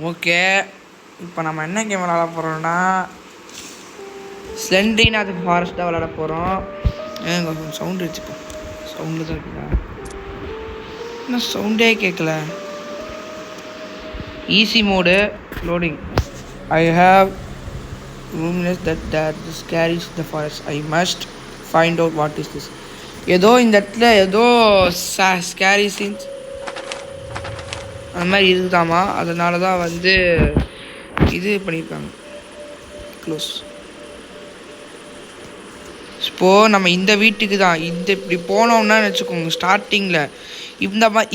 Okay, இப்போ நம்ம என்ன கேம் விளாட போகிறோம்னா ஸ்லெண்ட்ரின் அது ஃபாரஸ்ட் தான் விளாட போகிறோம். கொஞ்சம் சவுண்டு வச்சுப்போம். சவுண்டு தான் இருக்குதா? என்ன சவுண்டே கேட்கல. Easy mode loading. I have roomless that scares the forest. I must find out what is this. ஏதோ இந்த இடத்துல ஏதோ ஸ்கேரி சீன்ஸ் அந்த மாதிரி இருக்குதாமா. அதனால தான் வந்து இது பண்ணியிருக்காங்க, க்ளோஸ். இப்போது நம்ம இந்த வீட்டுக்கு தான் இப்படி போனோம்னா வச்சுக்கோங்க. ஸ்டார்டிங்கில்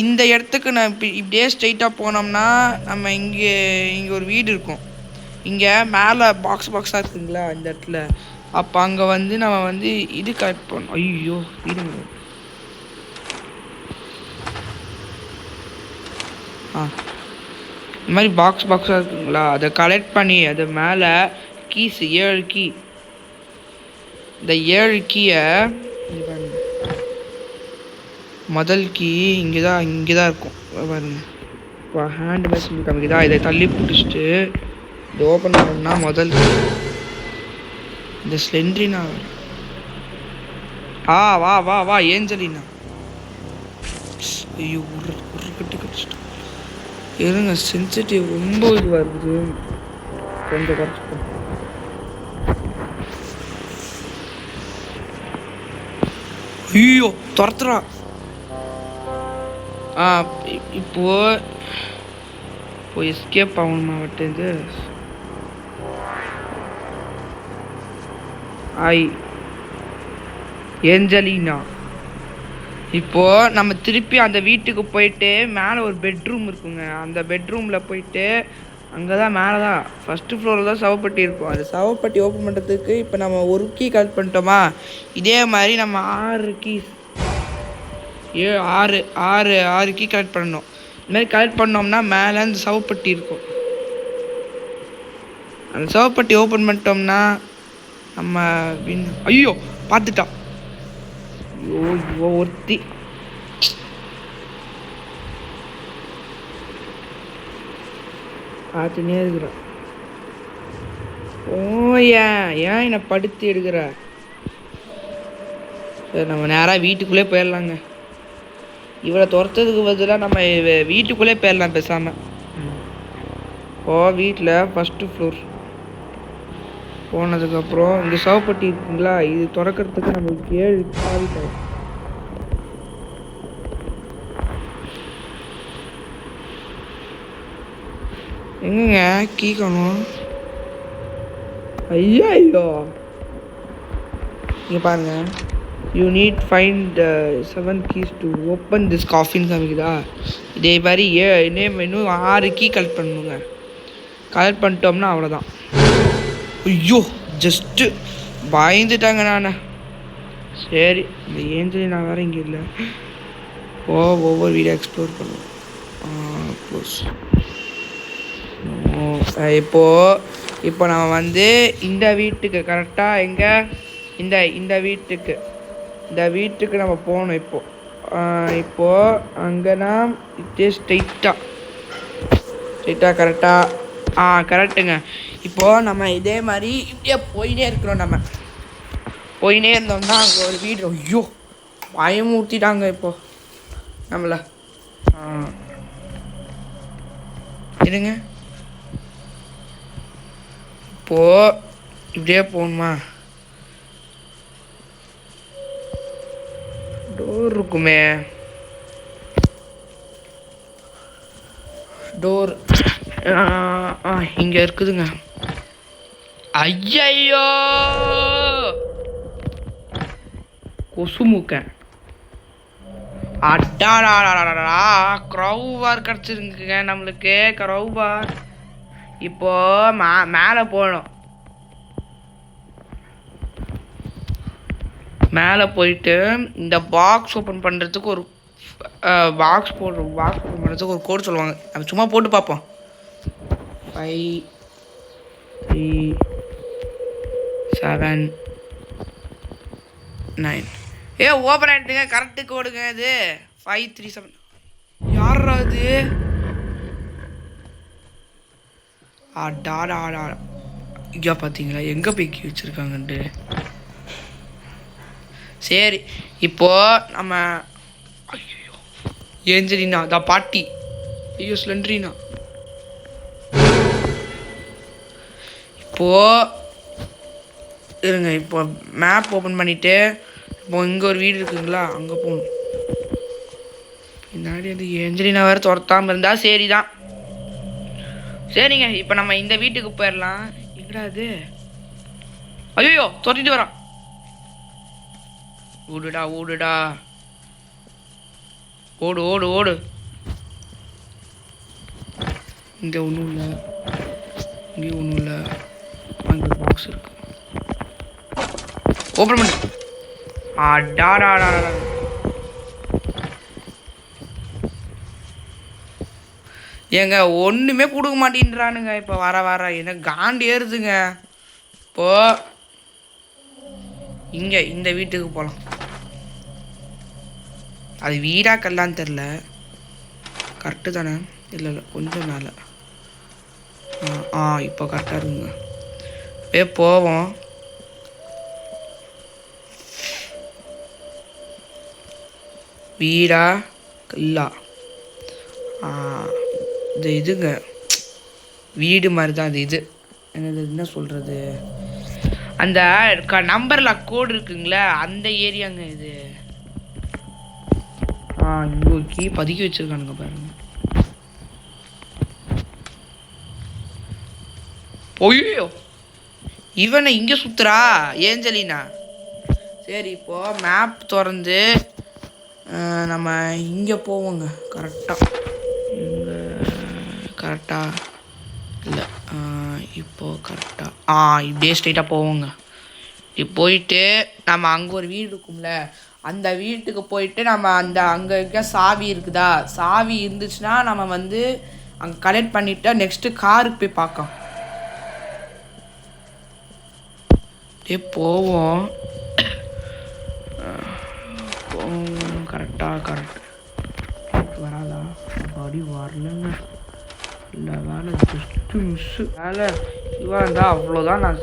இந்த இடத்துக்கு நான் இப்படியே ஸ்ட்ரைட்டாக போனோம்னா நம்ம இங்கே ஒரு வீடு இருக்கும். இங்கே மேலே பாக்ஸாக இருக்குங்களா இந்த இடத்துல. அப்போ அங்கே வந்து நம்ம வந்து இது கரெக்ட் பண்ணோம். ஐயோ வீடு இந்த மாதிரி பாக்ஸாக இருக்குங்களா, அதை கலெக்ட் பண்ணி அது மேலே கீஸ் 7 கீ. இந்த 7 கீயை முதல் கீ இங்கே தான் இருக்கும் பாருங்க. இப்போ ஹேண்ட் மெஷின் காமிக்குதா, இதை தள்ளி பிடிச்சிட்டு இதை ஓப்பன் பண்ணோம்னா முதல் கீ இந்த ஸ்லெண்ட்ரினா. வா வா வா ஏஞ்சலினா. ஐயோ ஒரு கட்டிச்சிட்டோம். இருங்க, சென்சிட்டிவ் ரொம்ப இதுவாக இருக்குது, கொஞ்சம் குறைச்சிப்போம். ஐயோ துரத்துறா. இப்போ எஸ்கேப் ஆகணுமா வட்டது. ஏஞ்சலினா. இப்போ நம்ம திருப்பி அந்த வீட்டுக்கு போயிட்டு மேலே ஒரு பெட்ரூம் இருக்குங்க. அந்த பெட்ரூமில் போயிட்டு அங்கே தான் மேலே தான் ஃபஸ்ட்டு ஃப்ளோரில் தான் சவப்பட்டி இருக்கும். அந்த சவப்பட்டி ஓப்பன் பண்ணுறதுக்கு இப்போ நம்ம ஒரு கீ கலெக்ட் பண்ணிட்டோமா, இதே மாதிரி நம்ம 6 கீ 6 கீ கலெக்ட் பண்ணணும். இந்த மாதிரி கலெக்ட் பண்ணோம்னா மேலே அந்த சவப்பட்டி இருக்கும். அந்த சவப்பட்டி ஓப்பன் பண்ணிட்டோம்னா நம்ம ஐயோ பார்த்துட்டான். ஐயோ ஒருத்தி பார்த்துனே இருக்கிற. ஏன் என்னை படுத்தி எடுக்கிற? சரி, நம்ம நேராக வீட்டுக்குள்ளே போயிடலாங்க. இவளை துரத்துறதுக்கு பதிலாக நம்ம வீட்டுக்குள்ளே போயிடலாம் பேசாமல். வீட்டில் ஃபஸ்ட்டு ஃப்ளோர் போனதுக்கப்புறம் இங்கே சவப்பட்டி இருக்குங்களா, இது திறக்கிறதுக்கு நம்மளுக்கு 7 சாவி தேவை. எங்கங்க கீ காணும்? ஐயோ இங்கே பாருங்க. You need find 7 keys to open this காஃபின்னு காமிக்குதா. இதே மாதிரி இன்னும் 6 கீ கலெக்ட் பண்ணணுங்க. கலெக்ட் பண்ணிட்டோம்னா அவ்வளோதான். ஐயோ ஜஸ்ட்டு பயந்துட்டாங்க நான். சரி, இந்த ஏஞ்சலி நான் வேறு இங்கே இல்லை. ஒவ்வொரு வீடியோ எக்ஸ்ப்ளோர் பண்ணுவோம். க்ளோஸ். இப்போ நம்ம வந்து இந்த வீட்டுக்கு கரெக்டாக எங்கே இந்த வீட்டுக்கு நம்ம போகணும். இப்போது அங்கேனா இதே ஸ்ட்ரைட்டாக கரெக்டாக கரெக்டுங்க. இப்போது நம்ம இதே மாதிரி இப்படியே போயினே இருக்கிறோம். நம்ம போயினே இருந்தோம்னா அங்கே ஒரு வீடு. ஐயோ பயமூர்த்திட்டாங்க இப்போ நம்மள. இருங்க, இப்போது இப்படியே போகணுமா? டோர் இருக்குமே, டோர் இங்கே இருக்குதுங்க. ஐயோ கொசு மூக்க. அடாடா க்ரௌபார் கிடச்சிருக்குங்க நம்மளுக்கு. க்ரௌபார் இப்போ மேலே போகணும். மேலே போயிட்டு இந்த பாக்ஸ் ஓப்பன் பண்ணுறதுக்கு ஒரு பாக்ஸ் ஓப்பன் பண்ணுறதுக்கு ஒரு கோடு சொல்லுவாங்க. நம்ம சும்மா போட்டு பார்ப்போம். 5 3 7 9. ஓப்பன் ஆகிட்டுங்க. கரெக்டு கோடுங்க இது. 5 3 7. யாரா அது? அடாடா ஐயா பார்த்தீங்களா எங்கே போய் கீ வச்சுருக்காங்கன்ட்டு. சரி இப்போ நம்ம ஐயோ ஏஞ்சலினா அதான் பாட்டி. ஐயோ ஸ்லெண்ட்ரினா. இப்போது இருங்க, இப்போ மேப் ஓப்பன் பண்ணிவிட்டு இப்போ இங்கே ஒரு வீடு இருக்குங்களா அங்கே போகணும். பின்னாடி வந்து ஏஞ்சலினா வேறு துரத்தாமல் இருந்தா சரி தான். சரிங்க இப்போ நம்ம இந்த வீட்டுக்கு போயிடலாம். எங்கடா அது? ஐயோ துரத்திட்டு வரான். ஓடுடா ஓடுடா, ஓடு ஓடு ஓடு. இங்கே ஒன்றும் இல்லை, இங்கேயும் ஒன்றும் இல்லை. அங்கே பாக்ஸ் இருக்கு, ஓப்பன் பண்ணு. அடாடாடா ஏங்க ஒன்றுமே கொடுக்க மாட்டேன்றானுங்க. இப்போ வர வர எனக்கு காண்டி ஏறுதுங்க. இப்போ இங்கே இந்த வீட்டுக்கு போகலாம். அது வீடா கல்லான்னு தெரில. கரெக்டு தானே? இல்லை இல்லை கொஞ்சம் மேலே. இப்போ கரெக்டாக இருக்குங்க. அப்படியே போவோம். வீடா கல்லா? இது இதுங்க வீடு மாதிரி தான் அது. இது என்னது என்ன சொல்கிறது, அந்த நம்பரில் கோடு இருக்குங்களே அந்த ஏரியாங்க இது. இங்கே ஒரு கீ பதுக்கி வச்சுருக்கானுங்க பாருங்க. ஓய்யோ இவனை இங்கே சுத்துறா ஏஞ்சலினா. சரி இப்போது மேப் திறந்து நம்ம இங்கே போவோங்க. கரெக்டாக இல்லை இப்போது கரெக்டாக இப்படியே ஸ்ட்ரைட்டாக போவோங்க. இப்படி போயிட்டு நம்ம அங்கே ஒரு வீடு இருக்கும்ல அந்த வீட்டுக்கு போயிட்டு நம்ம அங்கே இருக்க சாவி இருக்குதா, சாவி இருந்துச்சுன்னா நம்ம வந்து அங்கே கலெக்ட் பண்ணிவிட்டு நெக்ஸ்ட்டு காருக்கு போய் பார்க்கலாம். அப்படியே போவோம். கரெக்ட் வராதா? அப்படி வரலங்க. இல்லை வேலை ஜஸ்ட்டு மிஸ்ஸு. வேலை இவா இருந்தால் அவ்வளோதான். நான்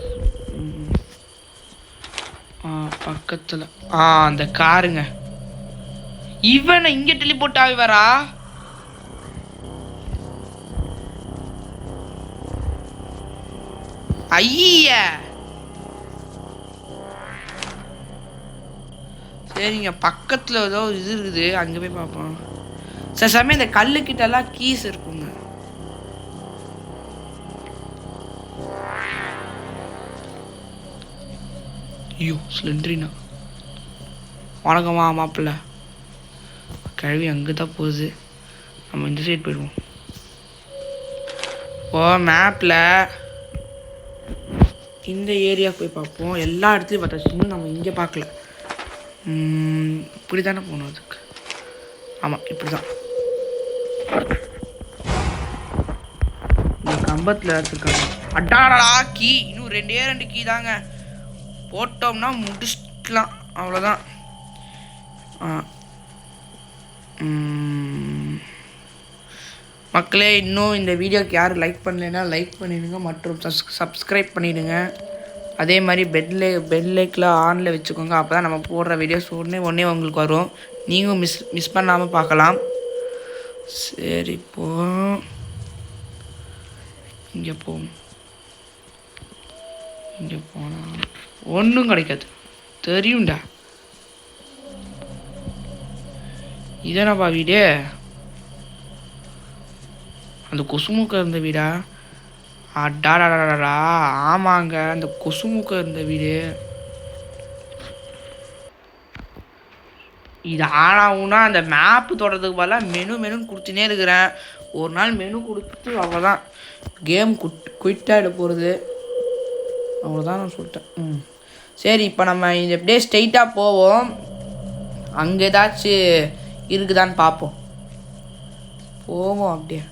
பக்கத்தில் அந்த காருங்க. இவனை இங்கே டெலிபோர்ட் ஆகி வரா. ஐய சரிங்க, பக்கத்தில் ஏதோ இது இருக்குது, அங்கே போய் பார்ப்போம். சில சமயம் இந்த கல்லுக்கிட்டலாம் கீஸ் இருக்குங்க. ஐயோ ஸ்லெண்ட்ரினா. வணக்கம்மா மாப்பிள்ள. கழுவி அங்கே தான் போகுது, நம்ம இந்த சைடு போயிடுவோம். மேப்பில் இந்த ஏரியா போய் பார்ப்போம். எல்லா இடத்துலையும் பார்த்தாச்சு, இன்னும் நம்ம இங்கே பார்க்கல. இப்படி தானே போகணும் அதுக்கு. ஆமாம் இப்படி தான். இந்த கம்பத்தில் எடுத்துருக்காங்க. அட்டாடா கீ இன்னும் 2 கீ தாங்க. போட்டோம்னா முடிச்சுக்கலாம், அவ்வளோதான். மக்களே இன்னும் இந்த வீடியோக்கு யாரும் லைக் பண்ணலைன்னா லைக் பண்ணிடுங்க மற்றும் சப்ஸ்கிரைப் பண்ணிவிடுங்க. அதே மாதிரி பெல்லைக்கில் ஆனில் வச்சுக்கோங்க. அப்போ தான் நம்ம போடுற வீடியோஸ் உடனே உங்களுக்கு வரும். நீங்களும் மிஸ் பண்ணாமல் பார்க்கலாம். சரி இப்போ இங்கே போவோம். இங்கே போனால் ஒன்றும் கிடைக்காது, தெரியும்டா. இதேனாப்பா வீடு? அந்த கொசுமுக்க இருந்த வீடா? அடாடாடாடா ஆமாங்க, அந்த கொசுமுக்க இருந்த வீடு. இது ஆனாவுன்னா அந்த மேப்பு தொடறதுக்கு பதிலாக மெனுன்னு கொடுத்துனே இருக்கிறேன். ஒரு நாள் மெனு கொடுத்துட்டு அவ்வளோதான், கேம் குயிட்டாகிட போகிறது. அவ்வளோதான் நான் சொல்லிட்டேன். சரி இப்போ நம்ம இந்த அப்படியே ஸ்ட்ரெயிட்டாக போவோம். அங்கே ஏதாச்சும் இருக்குதான்னு பார்ப்போம். போவோம் அப்படியே.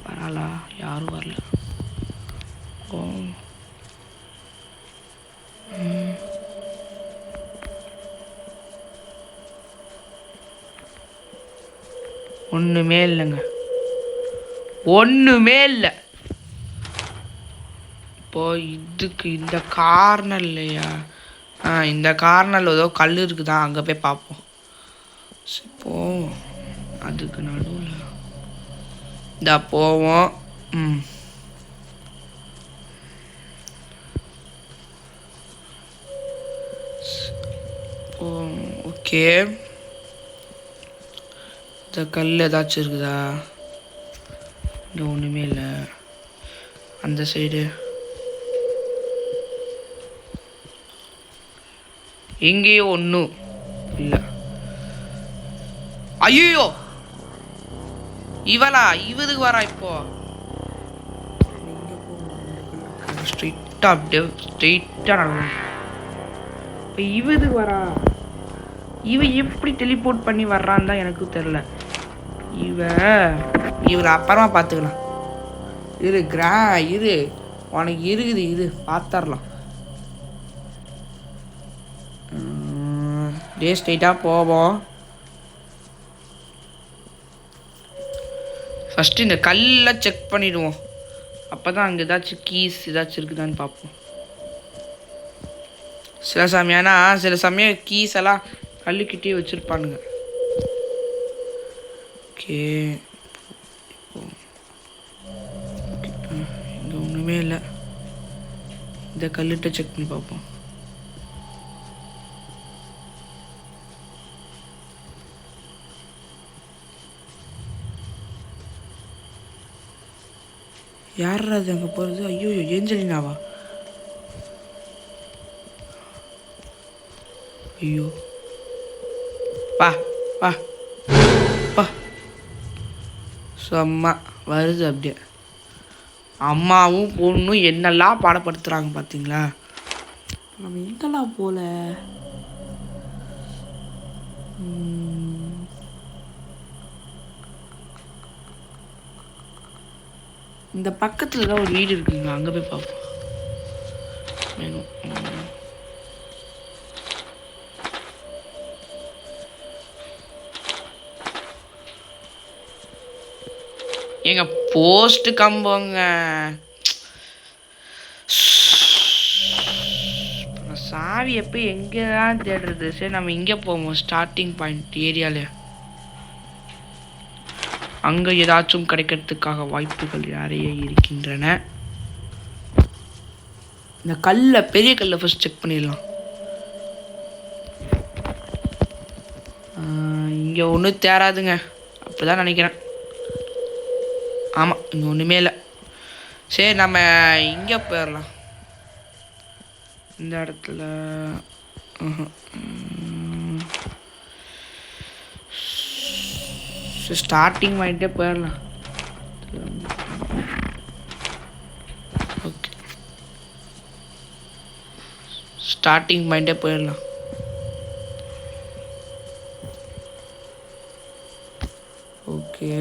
வரலா? யாரும் வரல. ஒன்றுமே இல்லைங்க, ஒன்றுமே இல்லை. இப்போ இதுக்கு இந்த கார்னர் இல்லையா? இந்த கார்னரில் ஏதோ கல் இருக்குதான், அங்கே போய் பார்ப்போம். இப்போ அதுக்கு நடுவில் இந்த போவோம். ஓகே, இந்த கல் ஏதாச்சும் இருக்குதா? இங்கே ஒன்றுமே இல்லை. அந்த சைடு எங்கேயோ ஒன்றும் இல்லை. ஐயோ, இவளா? இவதுக்கு வரா இப்போ? ஸ்ட்ரெயிட்டாக அப்படியே ஸ்ட்ரெயிட்டாக நடக்கும். இப்போ இவதுக்கு வரா? இவ எப்படி டெலிபோர்ட் பண்ணி வர்றான்னு தான் எனக்கு தெரில. இவரை அப்புறமா பார்த்துக்கலாம். இரு உனக்கு இருக்குது, இது பார்த்துடலாம். டே ஸ்ட்ரெயிட்டாக போவோம். ஃபஸ்ட்டு இந்த கல்லாம் செக் பண்ணிவிடுவோம். அப்போ தான் அங்கே ஏதாச்சும் கீஸ் ஏதாச்சும் இருக்குதான்னு பார்ப்போம். சில சமயம் கீஸ் எல்லாம் கல்லுக்கிட்டே வச்சுருப்பானுங்க. ஓகே, இங்கே ஒன்றுமே இல்லை. இந்த கல்லுகிட்ட செக் பண்ணி பார்ப்போம். யாரா அது அங்கே போகிறது? ஐயோ, ஏஞ்சலினாவா? ஐயோ, வா வா வா. சும்மா வருது அப்படியே. அம்மாவும் பொண்ணும் என்னெல்லாம் பாடப்படுத்துகிறாங்க பார்த்தீங்களா? நம்ம எங்கெல்லாம் போல. இந்த பக்கத்தில் தான் ஒரு வீடு இருக்குங்க, அங்கே போய் பார்ப்போம். வேணும். எங்க போஸ்ட் கம்போங்க. சாவி எப்போ எங்கே தான் தேடுறது? சரி, நம்ம இங்கே போவோம். ஸ்டார்டிங் பாயிண்ட் ஏரியாவில் அங்கே ஏதாச்சும் கிடைக்கிறதுக்காக வாய்ப்புகள் நிறைய இருக்கின்றன. இந்த கல்லை, பெரிய கல்லை ஃபர்ஸ்ட் செக் பண்ணிடலாம். இங்கே ஒன்றும் தேராதுங்க, அப்படிதான் நினைக்கிறேன். ஆமாம், இங்கே ஒன்றுமே இல்லை. சரி, நம்ம இங்கே போயிடலாம். இந்த இடத்துல ஸ்டார்டிங் பாயிண்ட்டே போயிடலாம். ஓகே, ஸ்டார்டிங் பாயிண்ட்டே போயிடலாம். ஓகே,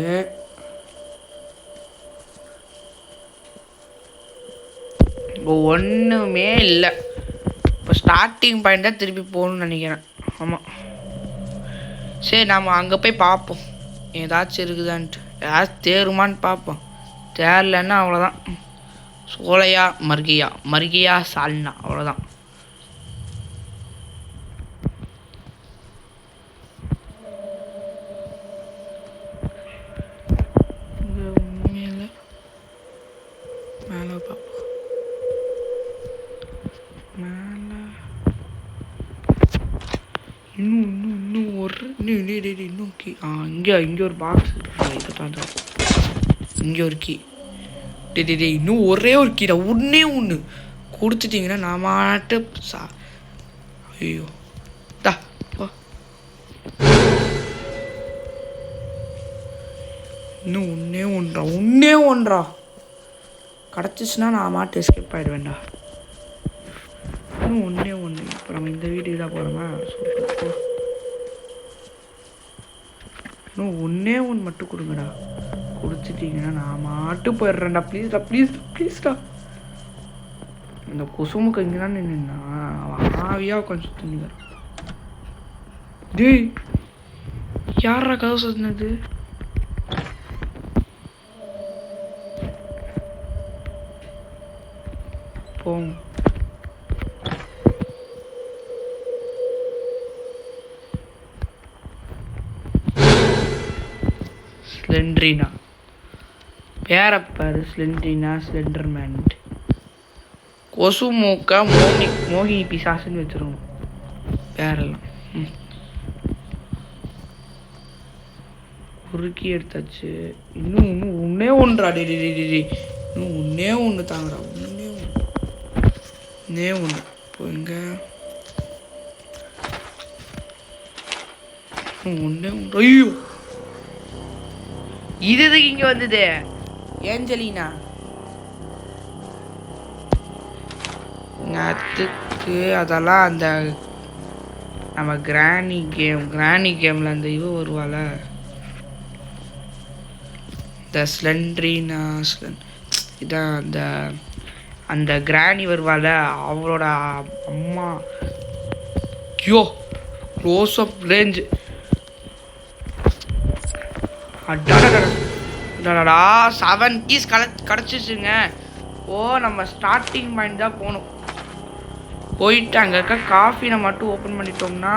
ஒன்றுமே இல்லை. இப்போ ஸ்டார்டிங் பாயிண்ட்டை திருப்பி போகணும்னு நினைக்கிறேன். ஆமாம், சரி, நம்ம அங்கே போய் பார்ப்போம் ஏதாச்சும் இருக்குதான்ட்டு. ஏதாச்சும் தேருமான்னு பார்ப்போம். தேரலன்னா அவ்வளோதான். சோலையா மர்கியா சால்னா, அவ்வளோதான். மேலே பார்ப்போம். மேலே இன்னும் ஒரு இன்னும் கீ. இங்கே ஒரு பாக்ஸ் இருக்கு, இதை பார்த்தா. இங்கே ஒரு கீ. இன்னும் ஒரே ஒரு கீரை, ஒன்று கொடுத்துட்டிங்கன்னா நான் மாட்டு ஐயோ தா. இன்னும் ஒன்றே ஒன்றா கிடச்சிச்சுன்னா நான் மாட்டு எஸ்கேப் ஆகிடுவேண்டா. இன்னும் ஒன்று. இப்போ நம்ம இந்த வீட்டுக்கு தான் போகிறோமா? சூப்பர். இன்னும் ஒன்று மட்டும் கொடுங்கடா. கொடுத்துட்டீங்கன்னா நான் மாட்டு போயிடுறேன்டா. ப்ளீஸ்டா. இந்த குசுமுக்கு இங்கே தான் நின்னா ஆவியாக உட்காந்து சுற்றுங்க. டேய், யாரா கதை சொன்னது? போவோம். ஸ்லெண்ட்ரினா பேரப்பாரு. ஸ்லெண்ட்ரினா, ஸ்லெண்டர்மேன், கொசு மூக்கா, மோகினி பிசாசுன்னு வச்சிருவோம் பேரெல்லாம். குறுக்கி எடுத்தாச்சு. இன்னும் ஒன்னே ஒன்றா. இன்னும் ஒன்னே ஒன்று தாங்கடா. ஒன்னே ஒன்று. இப்போ இங்க ஒன்னே ஒன்று. ஐயோ, இது இங்க வந்தது. ஏஞ்சலினா அதுக்கு அதெல்லாம் அந்த நம்ம கிராணி கேம்ல அந்த இவ வருவாள, இந்த ஸ்லெண்ட்ரினா இதான் அந்த கிராணி வருவாள, அவளோட அம்மா. ஐயோ, க்ளோஸ் அப் ரேஞ்ச். அடாடா 7 கீஸ் கிடச்சிச்சுங்க. ஓ, நம்ம ஸ்டார்டிங் பாயிண்ட் தான் போகணும். போயிட்டு அங்கே இருக்க காஃபினை மட்டும் ஓப்பன் பண்ணிட்டோம்னா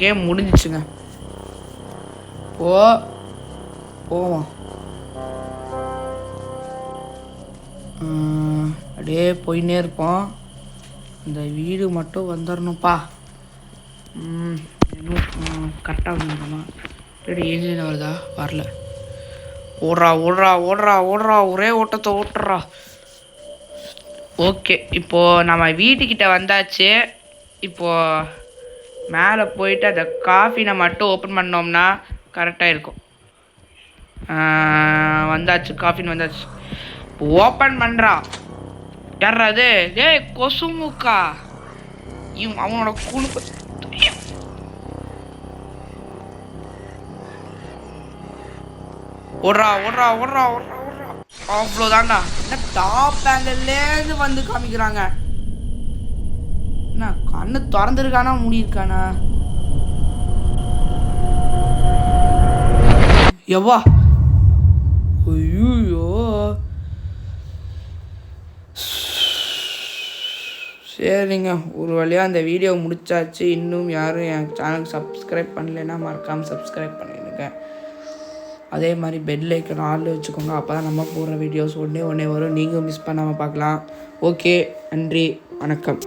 கேம் முடிஞ்சிச்சுங்க. போவோம். அப்படியே போயின்னே இருப்போம். இந்த வீடு மட்டும் வந்துடணும்ப்பா. இன்னும் கரெக்டாக வந்துடணுமா? ஏஞ்சினா வருதா? வரல. ஓடுறா ஒரே ஓட்டத்தை ஓட்டுறா. ஓகே, இப்போது நம்ம வீட்டுக்கிட்ட வந்தாச்சு. இப்போது மேலே போயிட்டு அந்த காஃபினை மட்டும் ஓப்பன் பண்ணோம்னா கரெக்டாக இருக்கும். வந்தாச்சு, காஃபின்னு வந்தாச்சு. இப்போ ஓப்பன் பண்ணுறா. யாரா அது? கொசு மூக்கா. அவனோட குழுப்பு. ஓடுறா. அவ்வளோதான்டா. டாப் ஆங்கிள்லேருந்து வந்து காமிக்கிறாங்க. என்ன கண்ணு திறந்துருக்கானா மூடியிருக்கானா? எவ்வா, ஐயோ. சரிங்க, ஒரு வழியாக அந்த வீடியோ முடிச்சாச்சு. இன்னும் யாரும் என் சேனலுக்கு சப்ஸ்கிரைப் பண்ணலைன்னா மறக்காமல் சப்ஸ்கிரைப் பண்ணிடுங்க. அதே மாதிரி பெல் ஐக்கன் ஆளில் வச்சுக்கோங்க. அப்போ தான் நம்ம போடுற வீடியோஸ் ஒன்றே வரும். நீங்களும் மிஸ் பண்ணாமல் பார்க்கலாம். ஓகே, நன்றி, வணக்கம்.